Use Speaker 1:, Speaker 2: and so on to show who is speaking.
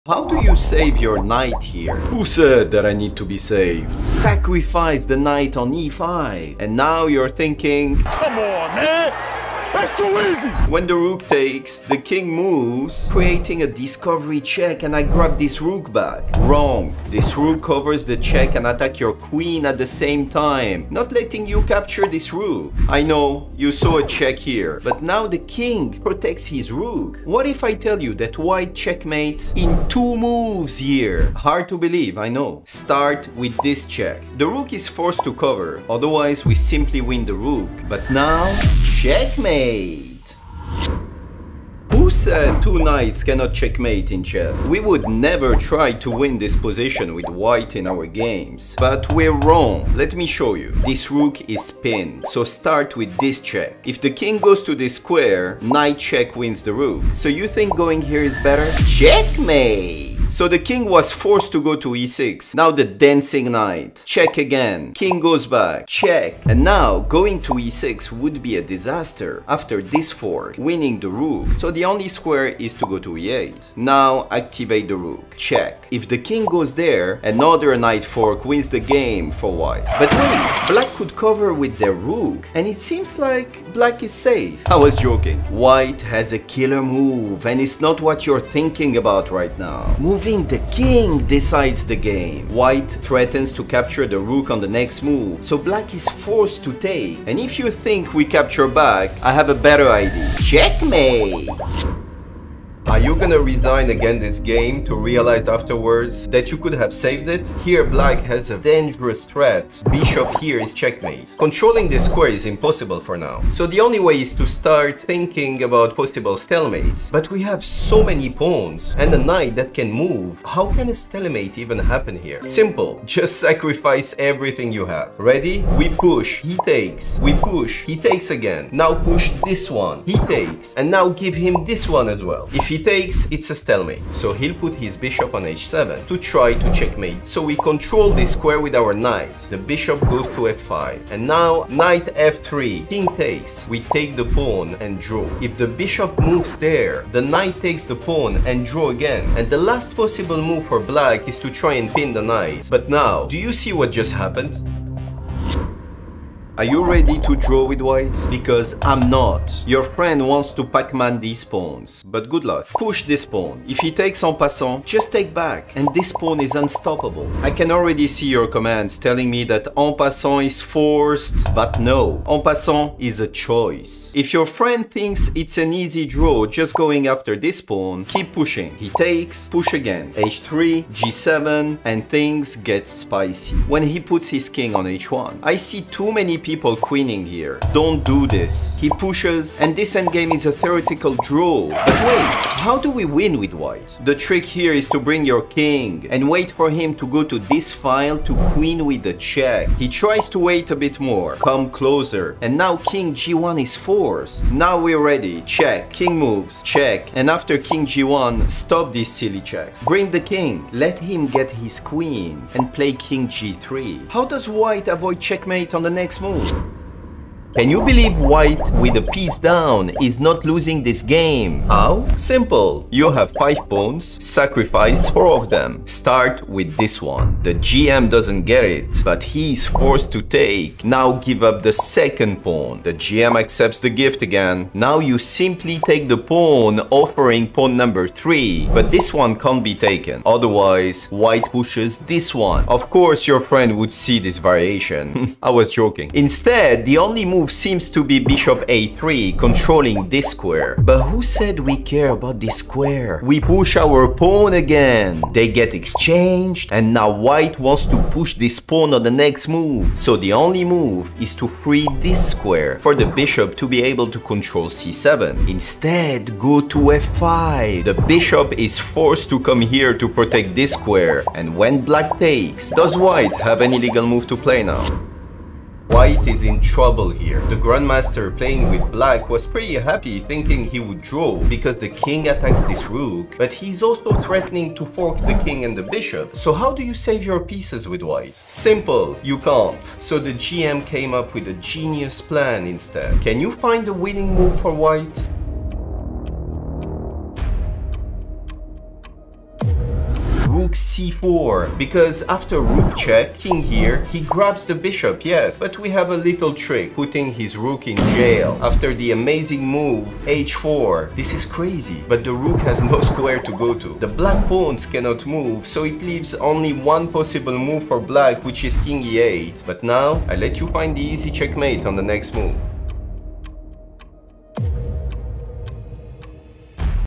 Speaker 1: How do you save your knight here? Who said that I need to be saved? Sacrifice the knight on e5. And now you're thinking,
Speaker 2: come on, man! That's too easy!
Speaker 1: When the rook takes, the king moves, creating a discovery check, and I grab this rook back. Wrong. This rook covers the check and attack your queen at the same time, not letting you capture this rook. I know, you saw a check here, but now the king protects his rook. What if I tell you that white checkmates in 2 moves here? Hard to believe, I know. Start with this check. The rook is forced to cover, otherwise we simply win the rook. But now, checkmate! Who said 2 knights cannot checkmate in chess? We would never try to win this position with white in our games. But we're wrong. Let me show you. This rook is pinned, so start with this check. If the king goes to this square, knight check wins the rook. So you think going here is better? Checkmate! So the king was forced to go to e6. Now the dancing knight. Check again. King goes back. Check. And now going to e6 would be a disaster. After this fork, winning the rook. So the only square is to go to e8. Now activate the rook. Check. If the king goes there, another knight fork wins the game for white. But wait, black could cover with their rook. And it seems like black is safe. I was joking. White has a killer move and it's not what you're thinking about right now. Moving the king decides the game. White threatens to capture the rook on the next move, so black is forced to take. And if you think we capture back, I have a better idea. Checkmate! Are you gonna resign again this game to realize afterwards that you could have saved it? Here black has a dangerous threat. Bishop here is checkmate. Controlling this square is impossible for now. So the only way is to start thinking about possible stalemates. But we have so many pawns and a knight that can move. How can a stalemate even happen here? Simple. Just sacrifice everything you have. Ready? We push. He takes. We push. He takes again. Now push this one. He takes. And now give him this one as well. If he takes, it's a stalemate. So he'll put his bishop on h7 to try to checkmate. So we control this square with our knight. The bishop goes to f5. And now knight f3. King takes. We take the pawn and draw. If the bishop moves there, the knight takes the pawn and draw again. And the last possible move for black is to try and pin the knight. But now, do you see what just happened? Are you ready to draw with white? Because I'm not. Your friend wants to Pac-Man these pawns, but good luck. Push this pawn. If he takes en passant, just take back, and this pawn is unstoppable. I can already see your commands telling me that en passant is forced, but no. En passant is a choice. If your friend thinks it's an easy draw just going after this pawn, keep pushing. He takes, push again. h3, g7, and things get spicy. When he puts his king on h1, I see too many people queening here. Don't do this. He pushes, and this endgame is a theoretical draw. But wait, how do we win with white? The trick here is to bring your king and wait for him to go to this file to queen with the check. He tries to wait a bit more. Come closer. And now king g1 is forced. Now we're ready. Check. King moves. Check. And after king g1, stop these silly checks. Bring the king. Let him get his queen and play king g3. How does white avoid checkmate on the next move? Can you believe white with a piece down is not losing this game? How? Simple. You have 5 pawns, sacrifice 4 of them. Start with this one. The GM doesn't get it, but he's forced to take. Now give up the second pawn. The GM accepts the gift again. Now you simply take the pawn, offering pawn number 3, but this one can't be taken. Otherwise, white pushes this one. Of course, your friend would see this variation. I was joking. Instead, the only move seems to be bishop a3, controlling this square. But who said we care about this square? We push our pawn again. They get exchanged, and now white wants to push this pawn on the next move. So the only move is to free this square for the bishop to be able to control c7. Instead, go to f5. The bishop is forced to come here to protect this square. And when black takes, does white have any legal move to play now? White is in trouble here. The grandmaster playing with black was pretty happy thinking he would draw because the king attacks this rook, but he's also threatening to fork the king and the bishop. So how do you save your pieces with white? Simple, you can't. So the GM came up with a genius plan instead. Can you find a winning move for white? rook c4, because after rook check, king here, he grabs the bishop, yes, but we have a little trick, putting his rook in jail. After the amazing move h4, this is crazy, but the rook has no square to go to. The black pawns cannot move, so it leaves only one possible move for black, which is king e8. But now, I let you find the easy checkmate on the next move.